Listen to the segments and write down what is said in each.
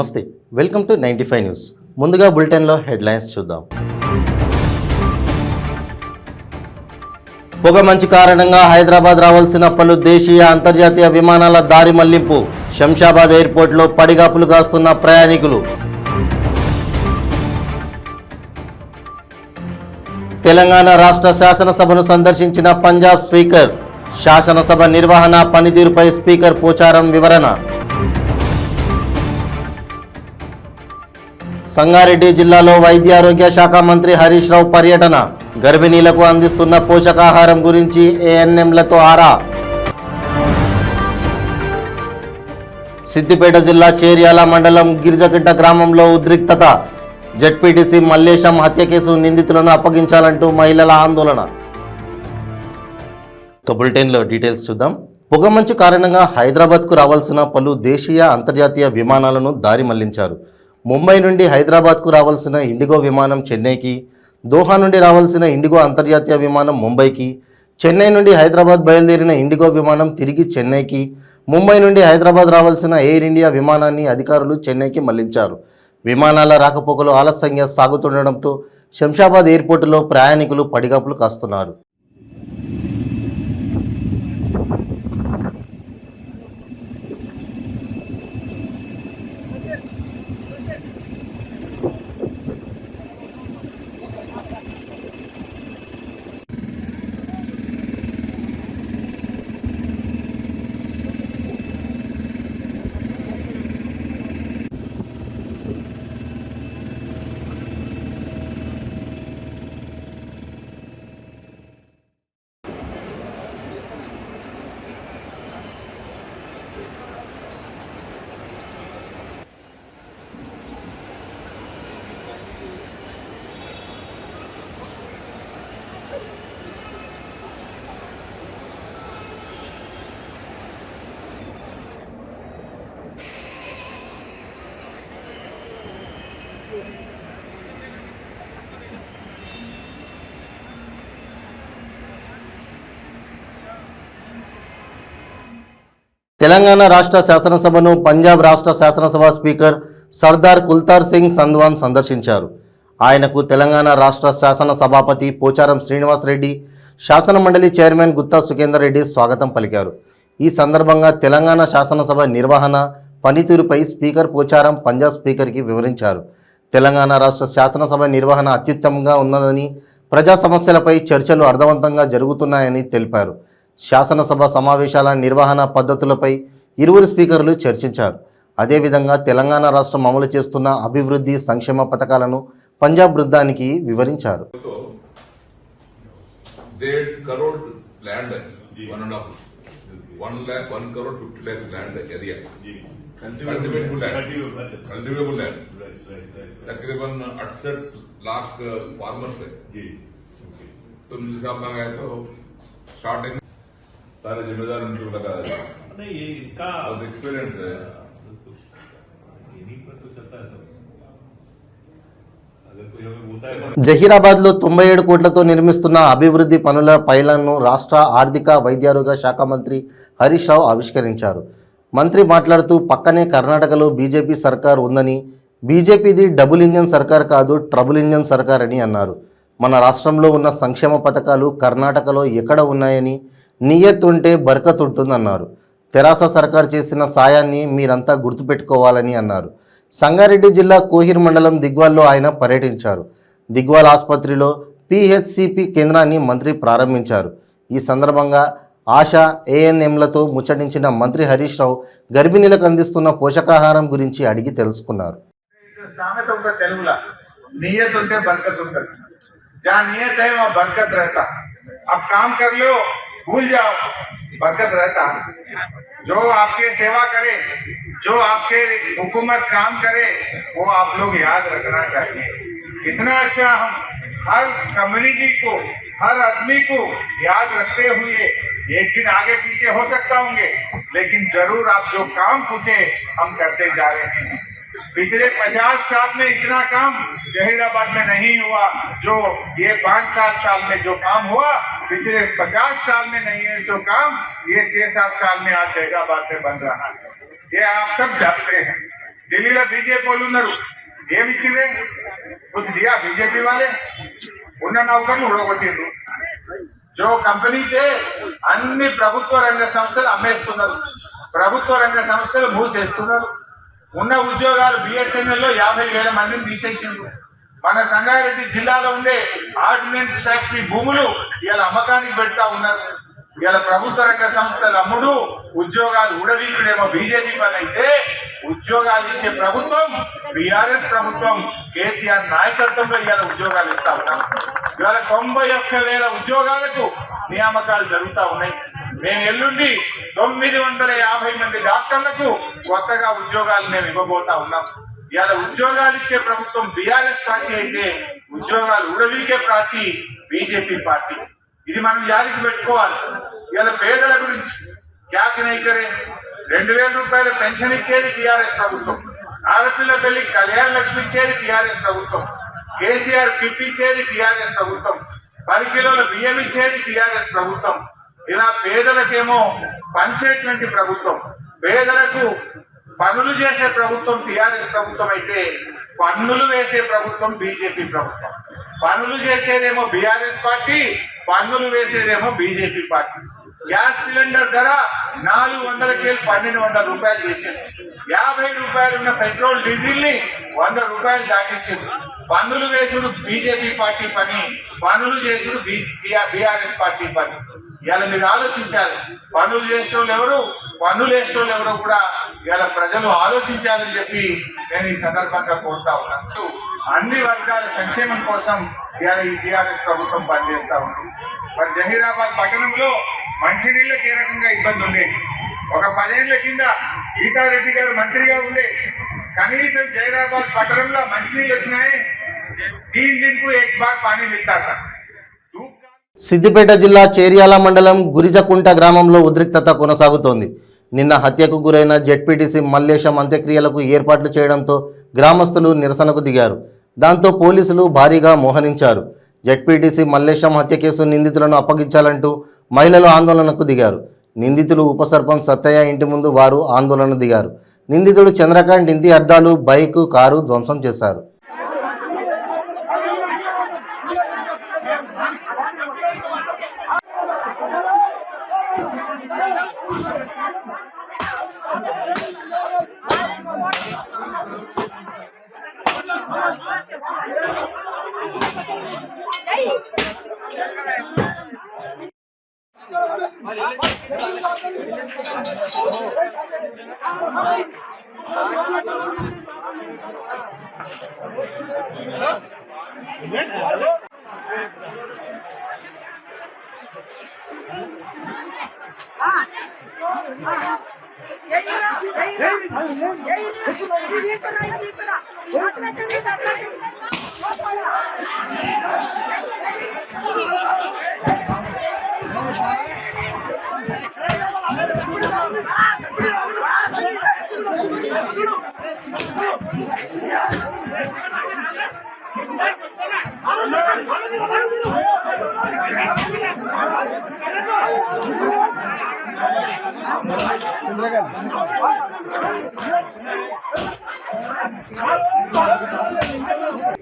నమస్తే, welcome to 95 news. ముందుగా బులెటిన్లో హెడ్లైన్స్ చూద్దాం. పొగమంచు కారణంగా హైదరాబాద్ రావాల్సిన పలు దేశీయ అంతర్జాతీయ విమానాల దారి మళ్లింపు. శంషాబాద్ ఎయిర్పోర్ట్లో పడిగాపులు కాస్తున్న ప్రయాణికులు. తెలంగాణ రాష్ట్ర శాసనసభను సందర్శించిన పంజాబ్ స్పీకర్. శాసనసభ నిర్వహణ పనితీరుపై స్పీకర్ పోచారం వివరణ. సంగారెడ్డి జిల్లాలో వైద్యారోగ్య శాఖ మంత్రి హరీష్ రావు పర్యటన. గర్భిణీలకు అందిస్తున్న పోషకాహారం గురించి ఏఎన్ఎంలతో ఆరా. సిద్దిపేట జిల్లా చేర్యాల మండలం గిరిజగడ్డ గ్రామంలో ఉద్రిక్తత. జెడ్పీటీసీ మల్లేశం హత్య కేసు నిందితులను అప్పగించాలంటూ మహిళల ఆందోళన. బులెటిన్లో డీటెయిల్స్ చూద్దాం. పొగమంచు కారణంగా హైదరాబాద్కు రావాల్సిన పలు దేశీయ అంతర్జాతీయ విమానాలను దారి మళ్లించారు. ముంబై నుండి హైదరాబాద్కు రావాల్సిన ఇండిగో విమానం చెన్నైకి, దోహా నుండి రావాల్సిన ఇండిగో అంతర్జాతీయ విమానం ముంబైకి, చెన్నై నుండి హైదరాబాద్ బయలుదేరిన ఇండిగో విమానం తిరిగి చెన్నైకి, ముంబై నుండి హైదరాబాద్ రావాల్సిన ఎయిర్ ఇండియా విమానాన్ని అధికారులు చెన్నైకి మళ్లించారు. విమానాల రాకపోకలు ఆలస్యంగా సాగుతుండడంతో శంషాబాద్ ఎయిర్పోర్టులో ప్రయాణికులు పడిగాపులు కాస్తున్నారు. తెలంగాణ రాష్ట్ర శాసనసభను పంజాబ్ రాష్ట్ర శాసనసభ స్పీకర్ సర్దార్ కుల్తార్ సింగ్ సంధ్వాన్ సందర్శించారు. ఆయనకు తెలంగాణ రాష్ట్ర శాసన సభాపతి పోచారం శ్రీనివాస్ రెడ్డి, శాసన మండలి చైర్మన్ గుత్తా సుఖేందర్ రెడ్డి స్వాగతం పలికారు. ఈ సందర్భంగా తెలంగాణ శాసనసభ నిర్వహణ పనితీరుపై స్పీకర్ పోచారం పంజాబ్ స్పీకర్కి వివరించారు. తెలంగాణ రాష్ట్ర శాసనసభ నిర్వహణ అత్యుత్తమంగా ఉన్నదని, ప్రజా సమస్యలపై చర్చలు అర్థవంతంగా జరుగుతున్నాయని తెలిపారు. శాసనసభ సమావేశాల నిర్వహణ పద్ధతులపై ఇరువురు స్పీకర్లు చర్చించారు. అదేవిధంగా తెలంగాణ రాష్ట్రం అమలు చేస్తున్న అభివృద్ధి సంక్షేమ పథకాలను పంజాబ్ బృందానికి వివరించారు. सारे जिम्मेदार उनके लगा नहीं ये इनका एक्सपीरियंस है, इन्हीं पर तो चलता है सब. अगर कोई हमें बोलता है జహీరాబాద్లో 97 కోట్లతో నిర్మిస్తున్న అభివృద్ధి పనుల పైలాన్ను రాష్ట్ర ఆర్థిక వైద్యారోగ్య శాఖ మంత్రి హరీష్ రావు ఆవిష్కరించారు. మంత్రి మాట్లాడుతూ పక్కనే కర్ణాటకలో బీజేపీ సర్కార్ ఉందని, బీజేపీది డబుల్ ఇంజన్ సర్కార్ కాదు ట్రబుల్ ఇంజన్ సర్కార్ అని అన్నారు. మన రాష్ట్రంలో ఉన్న సంక్షేమ పథకాలు కర్ణాటకలో ఎక్కడ ఉన్నాయని, నియత్ ఉంటే బర్కత్ ఉంటుందన్నారు. తెరాస సర్కార్ చేసిన సాయాన్ని మీరంతా గుర్తుపెట్టుకోవాలని అన్నారు. సంగారెడ్డి జిల్లా కోహిర్ మండలం దిగ్వాల్లో ఆయన పర్యటించారు. దిగ్వాల్ ఆసుపత్రిలో పిహెచ్సిపి కేంద్రాన్ని మంత్రి ప్రారంభించారు. ఈ సందర్భంగా ఆశా ఏఎన్ఎంలతో ముచ్చటించిన మంత్రి హరీష్ రావు గర్భిణీలకు అందిస్తున్న పోషకాహారం గురించి అడిగి తెలుసుకున్నారు. भूल जाओ बरकत रहता. जो आपके सेवा करे, जो आपके हुकूमत काम करे, वो आप लोग याद रखना चाहिए. इतना अच्छा हम हर कम्युनिटी को, हर आदमी को याद रखते हुए एक दिन आगे पीछे हो सकता होंगे, लेकिन जरूर आप जो काम पूछे हम करते जा रहे हैं. पिछले 50 साल में इतना काम जहीराबाद में नहीं हुआ. जो ये 5-7 साल में जो काम हुआ पिछले 50 साल में नहीं है, जो काम ये 6-7 साल में आज जहीराबाद में बन रहा है. ये आप सब जानते हैं. ఢిల్లీలో బీజేపీ వాళ్ళు ఉన్నారు, ఏమి ఇచ్చిందే कुछ दिया बीजेपी वाले ఉన్న నౌకర్లు ఊడగొట్టిండ్రు. జో కంపెనీ తే అన్ని ప్రభుత్వ రంగ సంస్థలు అమ్మేస్తున్నారు, ప్రభుత్వ రంగ సంస్థలు మూసేస్తున్నారు. ఉన్న ఉద్యోగాలు బిఎస్ఎన్ఎల్ లో 50,000 మందిని తీసేసిండ్రు. మన సంగారెడ్డి జిల్లాలో ఉండే ఆర్డినెన్స్ ఫ్యాక్టరీ భూములు ఇవాళ అమ్మకానికి పెడతా ఉన్నారు. ఇవాళ ప్రభుత్వ రంగ సంస్థలు అమ్ముడు, ఉద్యోగాలు ఊడదీకుడేమో బీజేపీ పని అయితే, ఉద్యోగాలు ఇచ్చే ప్రభుత్వం బీఆర్ఎస్ ప్రభుత్వం కేసీఆర్ నాయకత్వంలో ఇవాళ ఉద్యోగాలు ఇస్తా ఉన్నాం. ఇవాళ 91,000 ఉద్యోగాలకు నియామకాలు జరుగుతూ ఉన్నాయి. మేము ఎల్లుండి 950 మంది డాక్టర్లకు కొత్తగా ఉద్యోగాలు మేము ఇవ్వబోతా ఉన్నాం. ఇవాళ ఉద్యోగాలు ఇచ్చే ప్రభుత్వం బీఆర్ఎస్ పార్టీ అయితే, ఉద్యోగాలు ఊడదీకే పార్టీ బీజేపీ పార్టీ. ఇది మనం యాదికి పెట్టుకోవాలి. ఇవాళ పేదల గురించి క్యాక్ నైకరే 2,000 రూపాయల పెన్షన్ ఇచ్చేది టీఆర్ఎస్ ప్రభుత్వం, ఆడపిల్ల పెళ్లి కళ్యాణ లక్ష్మి ఇచ్చేది టీఆర్ఎస్ ప్రభుత్వం, కేసీఆర్ కిట్ ఇచ్చేది టీఆర్ఎస్ ప్రభుత్వం, 10 కిలోల బియ్యం ఇచ్చేది టీఆర్ఎస్ ప్రభుత్వం. ఇలా పేదలకేమో పంచేటువంటి ప్రభుత్వం, పేదలకు పనులు చేసే ప్రభుత్వం టీఆర్ఎస్ ప్రభుత్వం అయితే, పన్నులు వేసే ప్రభుత్వం బీజేపీ ప్రభుత్వం. పనులు చేసేదేమో బీఆర్ఎస్ పార్టీ, పన్నులు వేసేదేమో బీజేపీ పార్టీ. గ్యాస్ సిలిండర్ ధర 400కి 1,200 రూపాయలు చేసింది. 50 రూపాయలు ఉన్న పెట్రోల్ డీజిల్ ని 100 రూపాయలు దాటించింది. పన్నులు వేసుడు బీజేపీ పార్టీ పని, పనులు చేసుడు బీఆర్ఎస్ పార్టీ పని. ఇవాళ మీరు ఆలోచించాలి, పనులు చేసేటోళ్ళు ఎవరు, పన్నులు వేసేటోళ్ళు ఎవరు కూడా ఇవాళ ప్రజలు ఆలోచించాలని చెప్పి నేను ఈ సందర్భంగా కోరుతా ఉన్నాను. అన్ని వర్గాల సంక్షేమం కోసం ఇవాళ ఈ టీఆర్ఎస్ ప్రభుత్వం పనిచేస్తా ఉంది. మరి జహీరాబాద్ పట్టణంలో మంచినీళ్ళకి ఏ రకంగా ఇబ్బంది ఉండేది. ఒక 10 ఏళ్ల కింద గీతారెడ్డి గారు మంత్రిగా ఉండే, కనీసం జహీరాబాద్ పట్టణంలో మంచినీళ్ళు వచ్చినాయి. దీనికి ఎక్ బార్ పానీ మిల్తారా. సిద్దిపేట జిల్లా చేర్యాల మండలం గురిజకుంట గ్రామంలో ఉద్రిక్తత కొనసాగుతోంది. నిన్న హత్యకు గురైన జెడ్పీటీసీ మల్లేశం అంత్యక్రియలకు ఏర్పాట్లు చేయడంతో గ్రామస్తులు నిరసనకు దిగారు. దాంతో పోలీసులు భారీగా మోహరించారు. జెడ్పీటీసీ మల్లేశం హత్య కేసు నిందితులను అప్పగించాలంటూ మహిళలు ఆందోళనకు దిగారు. నిందితులు ఉప సర్పంచ్ సత్తయ్య ఇంటి ముందు వారు ఆందోళన దిగారు. నిందితుడు చంద్రకాంత్ ఇంటి అద్దాలు, బైకు, కారు ధ్వంసం చేశారు.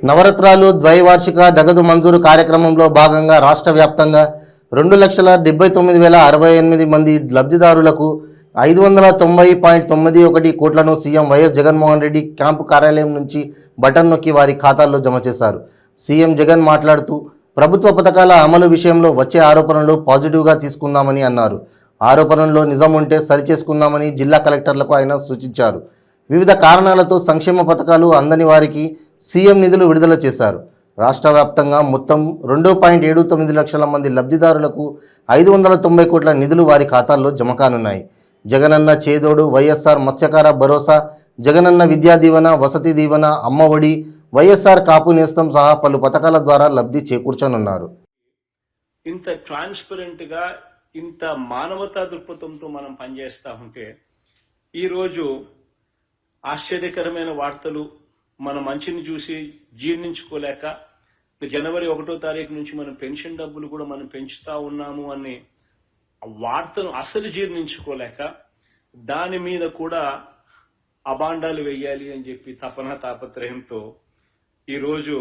నవరత్నాలు ద్వైవార్షిక నగదు మంజూరు కార్యక్రమంలో భాగంగా రాష్ట్ర వ్యాప్తంగా 2,79,068 మంది లబ్ధిదారులకు 590.91 కోట్లను CM YS Jaganmohan Reddy camp కార్యాలయం నుంచి బటన్ నొక్కి వారి ఖాతాల్లో జమ చేశారు. సీఎం జగన్ మాట్లాడుతూ ప్రభుత్వ పథకాల అమలు విషయంలో వచ్చే ఆరోపణలు పాజిటివ్గా తీసుకుందామని అన్నారు. ఆరోపణల్లో నిజం ఉంటే సరిచేసుకుందామని జిల్లా కలెక్టర్లకు ఆయన సూచించారు. వివిధ కారణాలతో సంక్షేమ పథకాలు అందని వారికి సీఎం నిధులు విడుదల చేశారు. రాష్ట్ర వ్యాప్తంగా మొత్తం 2.79 లక్షల మంది లబ్ధిదారులకు 590 కోట్ల నిధులు వారి ఖాతాల్లో జమ కానున్నాయి. జగనన్న చేదోడు, వైఎస్ఆర్ మత్స్యకార భరోసా, జగనన్న విద్యా దీవెన, వసతి దీవెన, అమ్మ ఒడి, వైఎస్ఆర్ కాపు నేస్తం సహా పలు పథకాల ద్వారా లబ్ధి చేకూర్చనున్నారు. ఇంత ట్రాన్స్పరెంట్ గా, ఇంత మానవతా దృక్పథంతో మనం పనిచేస్తా ఉంటే ఈరోజు ఆశ్చర్యకరమైన వార్తలు మన మంచిని చూసి జీర్ణించుకోలేక జనవరి 1వ తారీఖు నుంచి మనం పెన్షన్ డబ్బులు కూడా మనం పెంచుతా ఉన్నాము అనే వార్తను అసలు జీర్ణించుకోలేక దాని మీద కూడా అబాండాలు వేయాలి అని చెప్పి తాపత్రయంతో ఈరోజు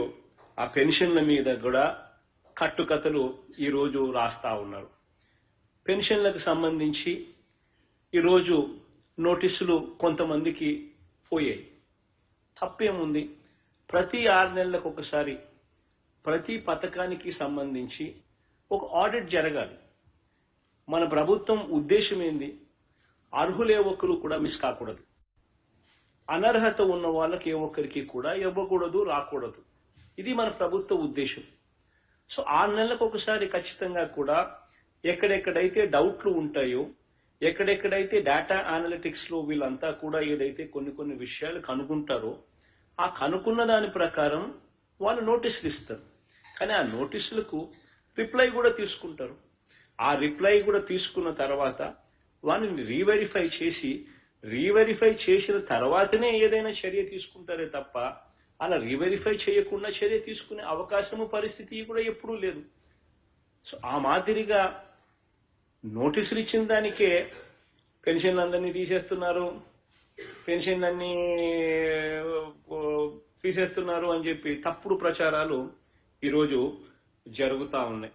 ఆ పెన్షన్ల మీద కూడా కట్టుకథలు ఈరోజు రాస్తా ఉన్నారు. పెన్షన్లకు సంబంధించి ఈరోజు నోటీసులు కొంతమందికి పోయాయి. తప్పేముంది? ప్రతి 6 నెలలకు ఒకసారి ప్రతి పథకానికి సంబంధించి ఒక ఆడిట్ జరగాలి. మన ప్రభుత్వం ఉద్దేశం ఏంది? అర్హులే ఒక్కరు కూడా మిస్ కాకూడదు, అనర్హత ఉన్న వాళ్ళకి ఏ ఒక్కరికి కూడా ఇవ్వకూడదు, రాకూడదు. ఇది మన ప్రభుత్వ ఉద్దేశం. సో 6 నెలలకు ఒకసారి ఖచ్చితంగా కూడా ఎక్కడెక్కడైతే డౌట్లు ఉంటాయో, ఎక్కడెక్కడైతే డేటా అనలిటిక్స్ లో వీళ్ళంతా కూడా ఏదైతే కొన్ని విషయాలు కనుగొంటారో ఆ కనుక్కున్న దాని ప్రకారం వాళ్ళు నోటీసులు ఇస్తారు. కానీ ఆ నోటీసులకు రిప్లై కూడా తీసుకుంటారు. ఆ రిప్లై కూడా తీసుకున్న తర్వాత వాటిని రీవెరిఫై చేసిన తర్వాతనే ఏదైనా చర్య తీసుకుంటారే తప్ప అలా రీవెరిఫై చేయకుండా చర్య తీసుకునే అవకాశము పరిస్థితి కూడా ఎప్పుడూ లేదు. సో ఆ మాదిరిగా నోటీసులు ఇచ్చిన దానికే పెన్షన్లందరినీ తీసేస్తున్నారు అని చెప్పి తప్పుడు ప్రచారాలు ఈరోజు జరుగుతూ ఉన్నాయి.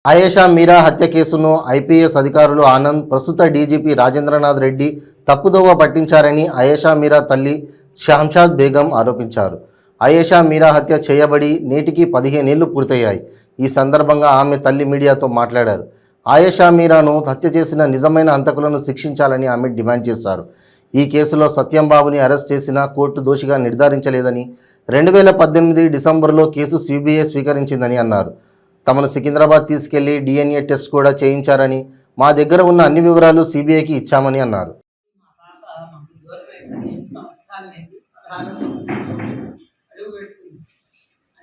ఆయేషా మీరా హత్య కేసును ఐపీఎస్ అధికారులు ఆనంద్, ప్రస్తుత డీజీపీ రాజేంద్రనాథ్ రెడ్డి తప్పుదోవ పట్టించారని ఆయేషా మీరా తల్లి షహంషాద్ బేగం ఆరోపించారు. ఆయేషా మీరా హత్య చేయబడి నేటికి 15 ఏళ్లు పూర్తయ్యాయి. ఈ సందర్భంగా ఆమె తల్లి మీడియాతో మాట్లాడారు. ఆయేషా మీరాను హత్య చేసిన నిజమైన హంతకులను శిక్షించాలని ఆమె డిమాండ్ చేశారు. ఈ కేసులో సత్యంబాబుని అరెస్ట్ చేసినా కోర్టు దోషిగా నిర్ధారించలేదని, 2018 డిసెంబర్లో కేసు సిబిఐ స్వీకరించిందని అన్నారు. తమను సికింద్రాబాద్ తీసుకెళ్లి DNA టెస్ట్ కూడా చేయించారని, మా దగ్గర ఉన్న అన్ని వివరాలు సిబిఐకి ఇచ్చామని అన్నారు.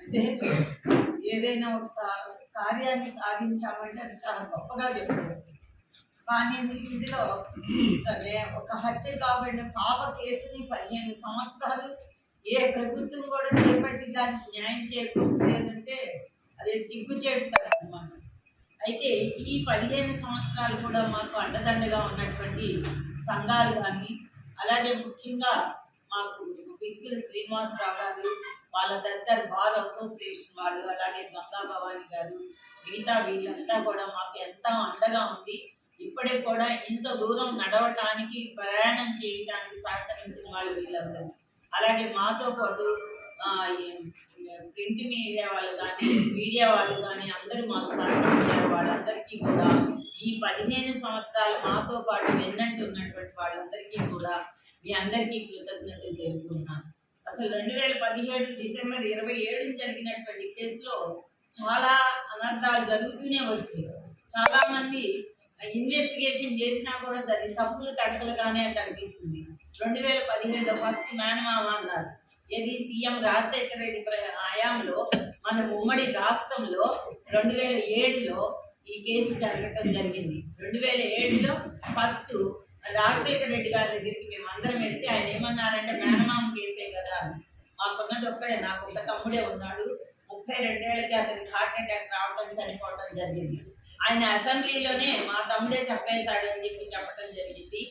అంటే ఏదైనా ఒక కార్యాన్ని సాధించామంటే అది చాలా గొప్పగా చెప్తారు. కానీ ఇందులో ఒక హత్య కాబట్టి పాప కేసుని 15 సంవత్సరాలు ఏ ప్రభుత్వం కూడా చేపట్టి దానికి న్యాయం చేకూర్చలేదంటే అదే సిగ్గుచేటుతనమాట. అయితే ఈ 15 సంవత్సరాలు కూడా మాకు అండదండగా ఉన్నటువంటి సంఘాలు కానీ, అలాగే ముఖ్యంగా మాకు పిచ్చికల శ్రీనివాసరావు గారు, వాళ్ళ దగ్గర బార్ అసోసియేషన్ వాళ్ళు, అలాగే గంగా భవాని గారు, మిగతా వీళ్ళంతా కూడా మాకు ఎంతో అండగా ఉంది. ఇప్పటికి కూడా ఇంత దూరం నడవటానికి, ప్రయాణం చేయడానికి సహకరించిన వాళ్ళు వీళ్ళందరూ. అలాగే మాతో పాటు ప్రింట్ మీడియా వాళ్ళు కానీ, మీడియా వాళ్ళు కానీ అందరూ మాకు సహకరించారు. వాళ్ళందరికీ కూడా ఈ 15 సంవత్సరాలు మాతో పాటు వెన్నంటి ఉన్నటువంటి వాళ్ళందరికీ కూడా మీ అందరికీ కృతజ్ఞతలు తెలుపుతున్నాను. అసలు 2017 డిసెంబర్ 27 జరిగినటువంటి కేసులో చాలా అనర్థాలు జరుగుతూనే వచ్చాయి. చాలా మంది ఇన్వెస్టిగేషన్ చేసినా కూడా అది తప్పులు తడకలుగానే కనిపిస్తుంది. 2017 ఫస్ట్ మేనమామ అన్నారు. ఇది సీఎం రాజశేఖర రెడ్డి హయాంలో మన ఉమ్మడి రాష్ట్రంలో 2007లో ఈ కేసు జరగటం జరిగింది. 2007లో ఫస్ట్ రాజశేఖర రెడ్డి గారి దగ్గరికి మేము అందరం వెళ్తే ఆయన ఏమన్నారంటే మేనమామ కేసే కదా అని. మాకున్నది ఒక్కడే, నాకు ఒక తమ్ముడే ఉన్నాడు. 32 ఏళ్ళకి అతనికి హార్ట్ అటాక్ రావడం, చనిపోవడం జరిగింది. ఆయన అసెంబ్లీలోనే మా తమ్ముడే చెప్పేశాడు అని చెప్పడం జరిగింది.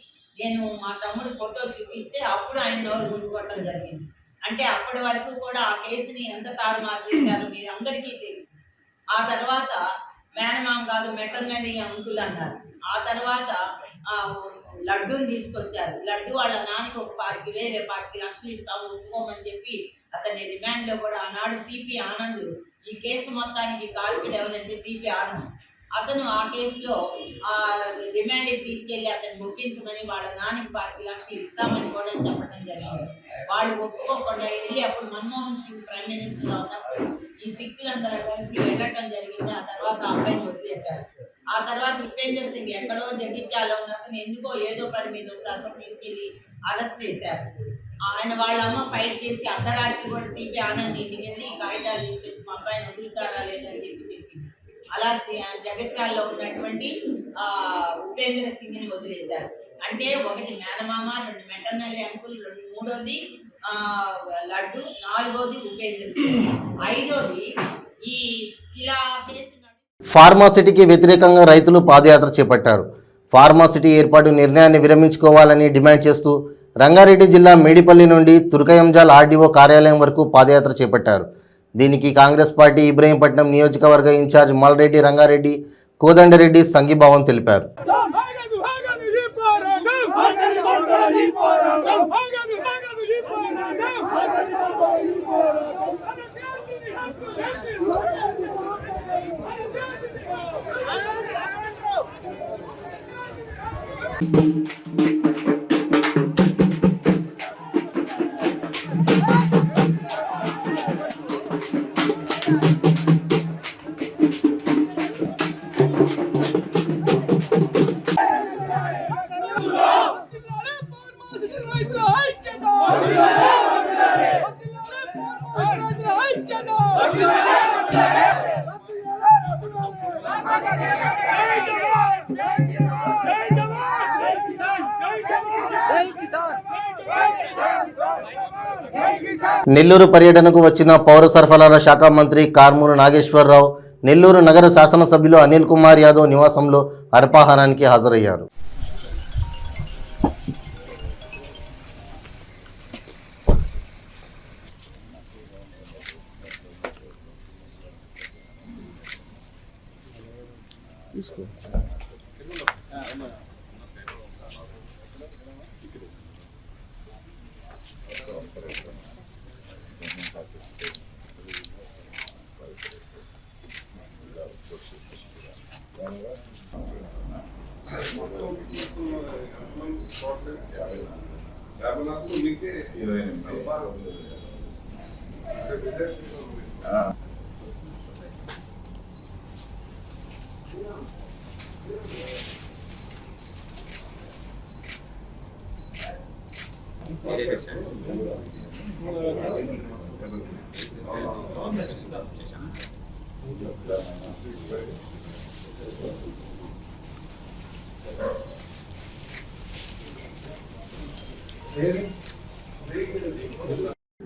నేను మా తమ్ముడు ఫోటో చూపిస్తే అప్పుడు ఆయన నోరు మూసుకోవడం జరిగింది. అంటే అప్పటి వరకు కూడా ఆ కేసుని ఎంత తారుమారు చేశారో మీరు అందరికీ తెలుసు. ఆ తర్వాత మేనమామ కాదు మెటర్నరీ అంకుల్ అన్నారు. ఆ తర్వాత లడ్డూని తీసుకొచ్చారు. లడ్డు వాళ్ళ నాన్నకి ఒక 5,000 లక్షలు ఇస్తాము ఒప్పుకోమని చెప్పి అతని రిమాండ్లో కూడా ఆనాడు సిపి ఆనంద్ ఈ కేసు మొత్తానికి కాల్పిడి ఎవరంటే సిపి ఆనంద్. అతను ఆ కేసులో రిమాండ్కి తీసుకెళ్లి అతన్ని ఒప్పించమని వాళ్ళ నాన్నకి 5 లక్షలు ఇస్తామని కూడా చెప్పడం జరిగింది. వాళ్ళు ఒప్పుకోకుండా వెళ్ళి అప్పుడు మన్మోహన్ సింగ్ ప్రైమ్ మినిస్టర్గా ఉన్నప్పుడు ఈ సిక్కులందరూ కలిసి వెళ్ళటం జరిగింది. ఆ తర్వాత అబ్బాయిని వదిలేశారు. ఆ తర్వాత ఉపేందర్ సింగ్ ఎక్కడో జగిత్యాలలో ఉన్న అతను ఎందుకో ఏదో పని మీద వస్తారు తీసుకెళ్లి అరెస్ట్ చేశారు. ఆయన వాళ్ళ అమ్మ ఫైట్ చేసి అర్ధరాత్రి కూడా సిపి ఆనంద్ ఇంటికి వెళ్ళి కాగితాలు తీసుకొచ్చి మా అబ్బాయిని వదులుతారా లేదని చెప్పింది. అలా జగిత్యాలలో ఉన్నటువంటి ఉపేంద్ర సింగ్ని వదిలేశారు. అంటే ఒకటి మేనమామ, 2 మెటర్నరీ అంకుల్, 3వది లడ్డు, 4వది ఉపేంద్ర సింగ్, 5వది ఇలా కేసు. ఫార్మాసిటీకి వ్యతిరేకంగా రైతులు పాదయాత్ర చేపట్టారు. ఫార్మాసిటీ ఏర్పాటు నిర్ణయాన్ని విరమించుకోవాలని డిమాండ్ చేస్తూ రంగారెడ్డి జిల్లా మేడిపల్లి నుండి తుర్కయంజాల్ ఆర్డీఓ కార్యాలయం వరకు పాదయాత్ర చేపట్టారు. దీనికి కాంగ్రెస్ పార్టీ ఇబ్రహీంపట్నం నియోజకవర్గ ఇన్ఛార్జ్ మల్రెడ్డి రంగారెడ్డి, కోదండరెడ్డి సంఘీభావం తెలిపారు. నెల్లూరు పర్యటనకు వచ్చిన పౌర సరఫరాల శాఖ మంత్రి కార్మూరు నాగేశ్వరరావు నెల్లూరు నగర శాసనసభ్యులు అనిల్ కుమార్ యాదవ్ నివాసంలో అల్పాహారానికి హాజరయ్యారు.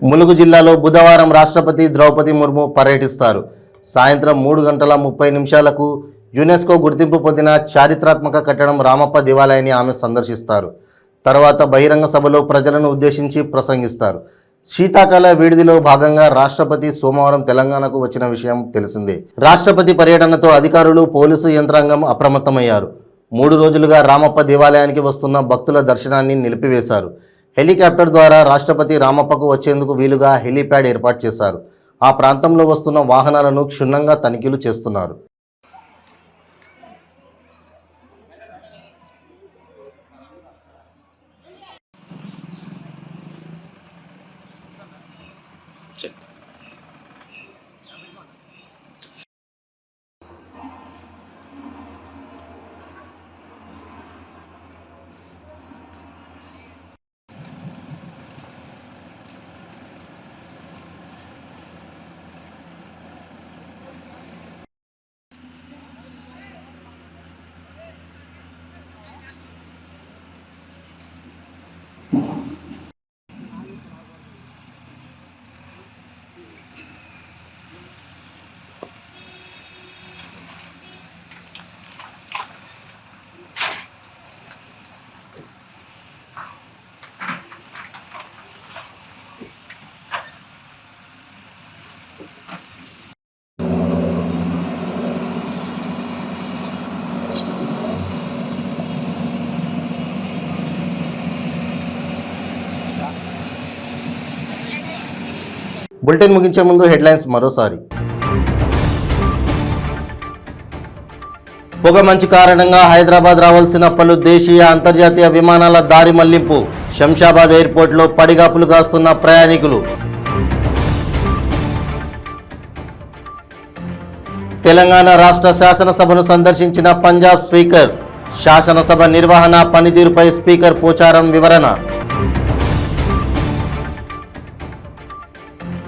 ములుగు జిల్లాలో బుధవారం రాష్ట్రపతి ద్రౌపది ముర్ము పర్యటిస్తారు. సాయంత్రం 3:30 యునెస్కో గుర్తింపు పొందిన చారిత్రాత్మక కట్టడం రామప్ప దేవాలయాన్ని ఆమె సందర్శిస్తారు. తర్వాత బహిరంగ సభలో ప్రజలను ఉద్దేశించి ప్రసంగిస్తారు. శీతాకాల విడిదిలో భాగంగా రాష్ట్రపతి సోమవారం తెలంగాణకు వచ్చిన విషయం తెలిసిందే. రాష్ట్రపతి పర్యటనతో అధికారులు, పోలీసు యంత్రాంగం అప్రమత్తమయ్యారు. 3 రోజులుగా రామప్ప దేవాలయానికి వస్తున్న భక్తుల దర్శనాన్ని నిలిపివేశారు. హెలికాప్టర్ ద్వారా రాష్ట్రపతి రామప్పకు వచ్చేందుకు వీలుగా హెలీప్యాడ్ ఏర్పాటు చేశారు. ఆ ప్రాంతంలో వస్తున్న వాహనాలను క్షుణ్ణంగా తనిఖీలు చేస్తున్నారు. బులెటిన్ ముగించే ముందు హెడ్లైన్స్ మరోసారి. పొగ మంచు కారణంగా హైదరాబాద్ రావాల్సిన పలు దేశీయ, అంతర్జాతీయ విమానాల దారి మళ్లింపు. శంషాబాద్ ఎయిర్పోర్ట్లో పడిగాపులు కాస్తున్న ప్రయాణికులు. తెలంగాణ రాష్ట్ర శాసనసభను సందర్శించిన పంజాబ్ స్పీకర్. శాసనసభ నిర్వహణ, పనితీరుపై స్పీకర్ పోచారం వివరణ.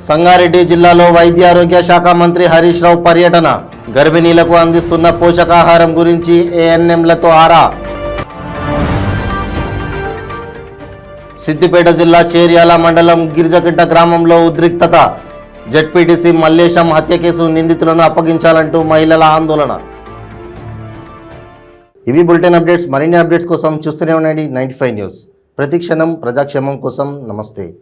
సంగారెడ్డి జిల్లాలో వైద్యారోగ్య శాఖ మంత్రి హరీష్ రావు పర్యటన. గర్భిణీలకు అందిస్తున్న పోషకాహారం గురించి ఏఎన్ఎంలతో ఆరా. సిద్దిపేట జిల్లా చేర్యాల మండలం గిరిజగిట్ట గ్రామంలో ఉద్రిక్తత. జెడ్పీటీసీ మల్లేశం హత్య కేసు నిందితులను అప్పగించాలంటూ మహిళల ఆందోళన. ఇవి బులెటిన్ అప్డేట్స్. మరిన్ని అప్డేట్స్ కోసం చూస్తూనే ఉండండి 95 న్యూస్. ప్రతిక్షణం ప్రజాక్షేమం కోసం. నమస్తే.